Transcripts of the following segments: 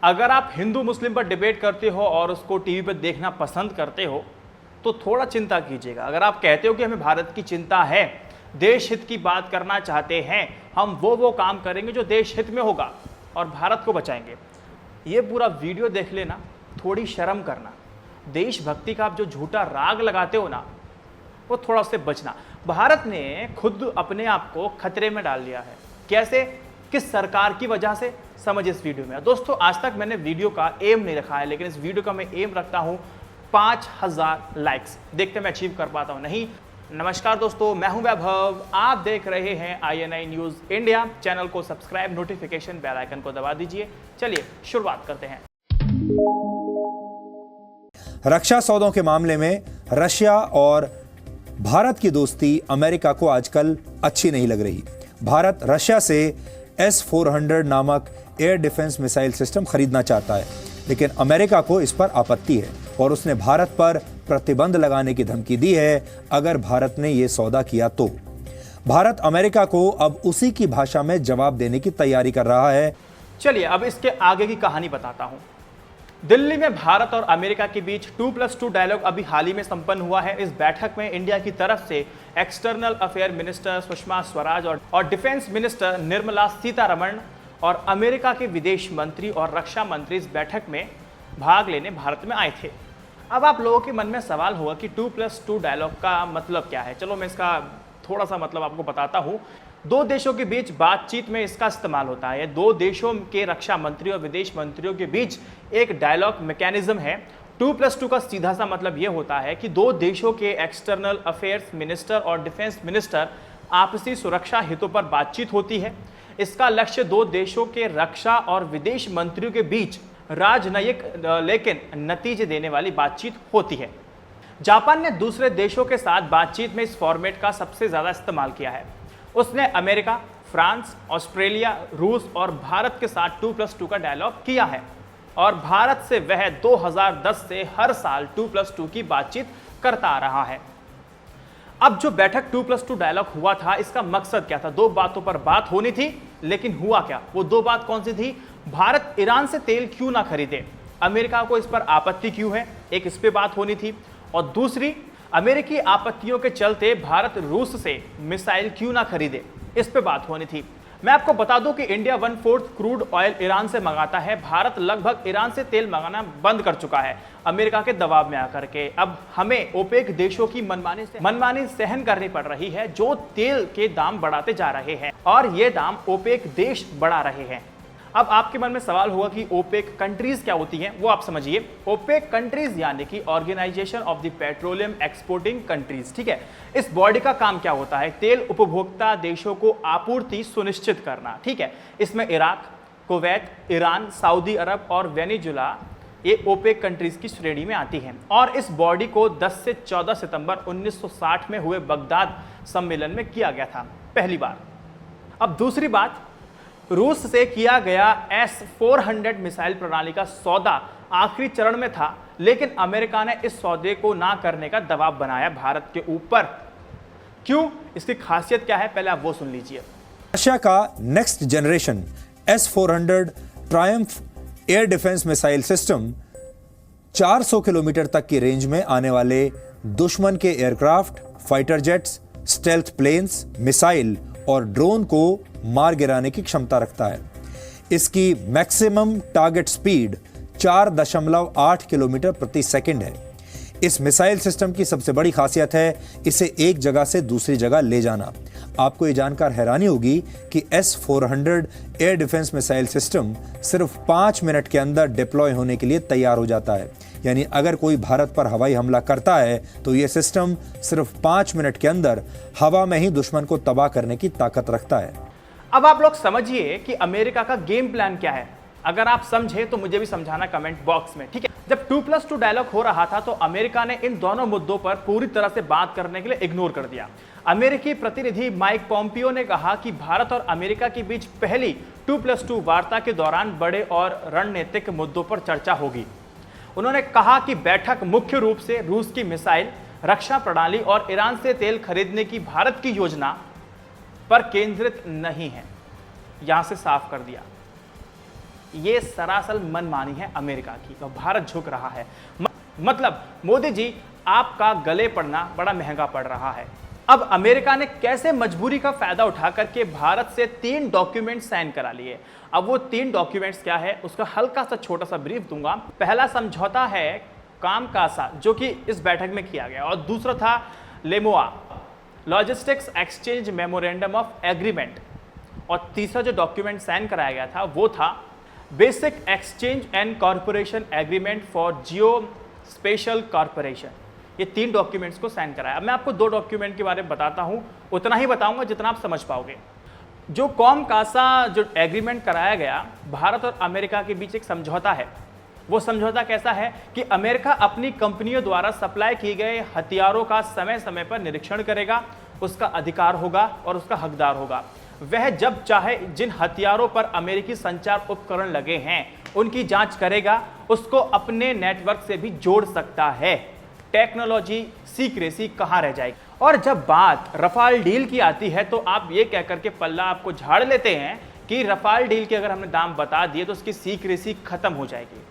अगर आप हिंदू मुस्लिम पर डिबेट करते हो और उसको टीवी पर देखना पसंद करते हो तो थोड़ा चिंता कीजिएगा। अगर आप कहते हो कि हमें भारत की चिंता है, देश हित की बात करना चाहते हैं, हम वो काम करेंगे जो देश हित में होगा और भारत को बचाएंगे, ये पूरा वीडियो देख लेना, थोड़ी शर्म करना। देशभक्ति का आप जो झूठा राग लगाते हो ना, वो थोड़ा उससे बचना। भारत ने खुद अपने आप को खतरे में डाल लिया है। कैसे? किस सरकार की वजह से? समझ इस वीडियो में। दोस्तों, आज तक मैंने वीडियो का एम नहीं रखा है, लेकिन इस वीडियो का मैं एम रखता हूं 5000 लाइक्स। देखते मैं अचीव कर पाता हूं नहीं। नमस्कार दोस्तों, मैं हूं वैभव, आप देख रहे हैं INI न्यूज इंडिया। चैनल को सब्सक्राइब, नोटिफिकेशन बेल आइकन को दबा दीजिए। चलिए शुरुआत करते हैं। रक्षा सौदों के मामले में रशिया और भारत की दोस्ती अमेरिका को आजकल अच्छी नहीं लग रही। भारत रशिया से S-400 नामक एयर डिफेंस मिसाइल सिस्टम खरीदना चाहता है, लेकिन अमेरिका को इस पर आपत्ति है और उसने भारत पर प्रतिबंध लगाने की धमकी दी है अगर भारत ने यह सौदा किया तो। भारत अमेरिका को अब उसी की भाषा में जवाब देने की तैयारी कर रहा है। चलिए अब इसके आगे की कहानी बताता हूं। दिल्ली में भारत और अमेरिका के बीच 2+2 डायलॉग अभी हाल ही में संपन्न हुआ है। इस बैठक में इंडिया की तरफ से external affair minister Sushma Swaraj और डिफेंस मिनिस्टर निर्मला सीतारमण और अमेरिका के विदेश मंत्री और रक्षा मंत्री इस बैठक में भाग लेने भारत में आए थे। अब आप लोगों के मन में सवाल होगा कि 2+2 डायलॉग का मतलब क्या है। चलो मैं इसका थोड़ा सा मतलब आपको बताता हूँ। दो देशों के बीच बातचीत में इसका इस्तेमाल होता है। दो देशों के रक्षा मंत्री और विदेश मंत्रियों के बीच एक डायलॉग मैकेनिज्म है। 2+2 का सीधा सा मतलब यह होता है कि दो देशों के एक्सटर्नल अफेयर्स मिनिस्टर और डिफेंस मिनिस्टर आपसी सुरक्षा हितों पर बातचीत होती है। इसका लक्ष्य दो देशों के रक्षा और विदेश मंत्रियों के बीच राजनयिक लेकिन नतीजे देने वाली बातचीत होती है। जापान ने दूसरे देशों के साथ बातचीत में इस फॉर्मेट का सबसे ज्यादा इस्तेमाल किया है। उसने अमेरिका, फ्रांस, ऑस्ट्रेलिया, रूस और भारत के साथ 2+2 का डायलॉग किया है और भारत से वह 2010 से हर साल 2+2 की बातचीत करता आ रहा है। अब जो बैठक 2+2 डायलॉग हुआ था, इसका मकसद क्या था? दो बातों पर बात होनी थी, लेकिन हुआ क्या? वो दो बात कौन सी थी? भारत ईरान से तेल क्यों ना खरीदे, अमेरिका को इस पर आपत्ति क्यों है, एक इस पे बात होनी थी। और दूसरी, अमेरिकी आपत्तियों के चलते भारत रूस से मिसाइल क्यों ना खरीदे, इस पे बात होनी थी। मैं आपको बता दूं कि इंडिया 1/4 क्रूड ऑयल ईरान से मंगाता है। भारत लगभग ईरान से तेल मंगाना बंद कर चुका है अमेरिका के दबाव में आकर के। अब हमें ओपेक देशों की मनमानी सहन करनी पड़ रही है, जो तेल के दाम बढ़ाते जा रहे हैं और ये दाम ओपेक देश बढ़ा रहे हैं। अब आपके मन में सवाल होगा कि ओपेक कंट्रीज क्या होती हैं, वो आप समझिए। ओपेक कंट्रीज यानी कि organisation of the petroleum exporting countries, ठीक है। इस बॉडी का काम क्या होता है? तेल उपभोक्ता देशों को आपूर्ति सुनिश्चित करना, ठीक है। इसमें इराक, कुवैत, ईरान, सऊदी अरब और वेनेजुला ये ओपेक कंट्रीज की श्रेणी में आती हैं। और इस बॉडी को 10 से 14 सितंबर 1960 में हुए बगदाद सम्मेलन में किया गया था पहली बार। अब दूसरी बात, रूस से किया गया S-400 मिसाइल प्रणाली का सौदा आखिरी चरण में था, लेकिन अमेरिका ने इस सौदे को ना करने का दबाव बनाया भारत के ऊपर। क्यों? इसकी खासियत क्या है, पहले आप वो सुन लीजिए। रशिया का next generation S-400 triumph air defence missile system 400 kilometre तक की रेंज में आने वाले दुश्मन के aircraft, fighter jets, stealth planes, missile और ड्रोन को मार गिराने की क्षमता रखता है। इसकी मैक्सिमम टारगेट स्पीड 4.8 किलोमीटर प्रति सेकंड है। इस मिसाइल सिस्टम की सबसे बड़ी खासियत है इसे एक जगह से दूसरी जगह ले जाना। आपको ये जानकर हैरानी होगी कि S-400 air defence missile system सिर्फ 5 मिनट के अंदर डिप्लॉय होने के लिए तैयार हो जाता है। यानी अगर कोई भारत पर हवाई हमला करता है तो यह सिस्टम सिर्फ 5 मिनट के अंदर हवा में ही दुश्मन को तबाह करने की ताकत रखता है। अब आप लोग समझिए कि अमेरिका का गेम प्लान क्या है। अगर आप समझे तो मुझे भी समझाना कमेंट बॉक्स में, ठीक है। जब 2+2 डायलॉग हो रहा था तो अमेरिका ने इन दोनों मुद्दों पर पूरी तरह से बात करने के लिए इग्नोर कर दिया। अमेरिकी प्रतिनिधि माइक पोम्पियो ने कहा कि भारत और अमेरिका के बीच पहली 2+2 वार्ता के दौरान बड़े और रणनीतिक मुद्दों पर चर्चा होगी। उन्होंने कहा कि बैठक मुख्य रूप से रूस की मिसाइल, रक्षा प्रणाली और ईरान से तेल खरीदने की भारत की योजना पर केंद्रित नहीं है। यहां से साफ कर दिया। ये सरासर मनमानी है अमेरिका की, तो भारत झुक रहा है। मतलब मोदी जी आपका गले पड़ना बड़ा महंगा पड़ रहा है। अब अमेरिका ने कैसे मजबूरी का फायदा उठा करके भारत से 3 डॉक्यूमेंट साइन करा लिए। अब वो 3 डॉक्यूमेंट्स क्या है उसका हल्का सा छोटा सा ब्रीफ दूंगा। पहला समझौता है काम कासा जो कि इस बैठक में किया गया, और दूसरा था LEMOA logistics exchange memorandum of agreement, और तीसरा जो डॉक्यूमेंट साइन कराया गया था वो था basic exchange and corporation agreement for Jio special corporation. ये 3 डॉक्यूमेंट्स को साइन कराया। अब मैं आपको 2 डॉक्यूमेंट के बारे में बताता हूं, उतना ही बताऊंगा जितना आप समझ पाओगे। जो कॉम कासा जो एग्रीमेंट कराया गया, भारत और अमेरिका के बीच एक समझौता है। वो समझौता कैसा है कि अमेरिका अपनी कंपनियों द्वारा सप्लाई किए गए हथियारों का समय समय पर निरीक्षण करेगा, उसका अधिकार होगा और उसका हकदार होगा। वह जब चाहे जिन हथियारों पर अमेरिकी संचार उपकरण लगे हैं उनकी जांच करेगा, उसको अपने नेटवर्क से भी जोड़ सकता है। टेक्नोलॉजी सीक्रेसी कहां रह जाएगी। और जब बात रफाल डील की आती है तो आप ये कहकर के पल्ला आपको झाड़ लेते हैं कि रफाल डील के अगर हमने दाम बता दिए तो उसकी सीक्रेसी खत्म हो जाएगी।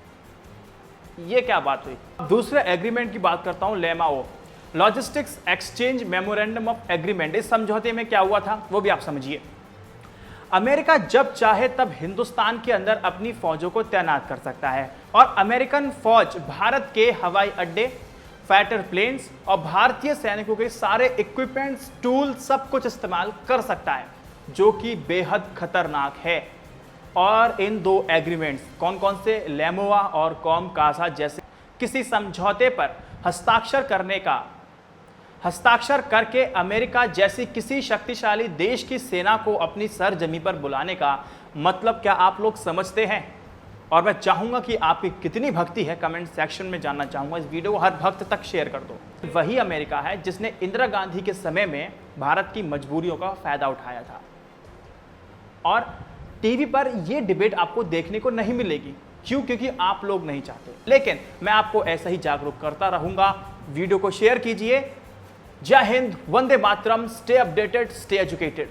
ये क्या बात हुई। दूसरे एग्रीमेंट की बात करता हूं, LEMOA logistics exchange memorandum of agreement. इस समझौते में क्या हुआ था वो भी आप समझिए। अमेरिका जब चाहे तब हिंदुस्तान के अंदर अपनी फौजों को तैनात कर सकता है, और अमेरिकन फौज भारत के हवाई अड्डे, फाइटर प्लेन्स और भारतीय सैनिकों के सारे इक्विपमेंट्स, टूल सब कुछ इस्तेमाल कर सकता है, जो कि बेहद खतरनाक है। और इन 2 एग्रीमेंट्स कौन कौन से, लेमोआ और कॉम कासा जैसे किसी समझौते पर हस्ताक्षर करके अमेरिका जैसी किसी शक्तिशाली देश की सेना को अपनी सरजमी पर बुलाने का मतलब क्या आप लोग समझते हैं? और मैं चाहूंगा कि आपकी कितनी भक्ति है कमेंट सेक्शन में जानना चाहूंगा। इस वीडियो को हर भक्त तक शेयर कर दो। वही अमेरिका है जिसने इंदिरा गांधी के समय में भारत की मजबूरियों का फायदा उठाया था, और टीवी पर यह डिबेट आपको देखने को नहीं मिलेगी। क्यों? क्योंकि आप लोग नहीं चाहते। लेकिन मैं आपको ऐसा ही जागरूक करता रहूंगा। वीडियो को शेयर कीजिए। जय Hind, Vande Mataram, stay updated, stay educated.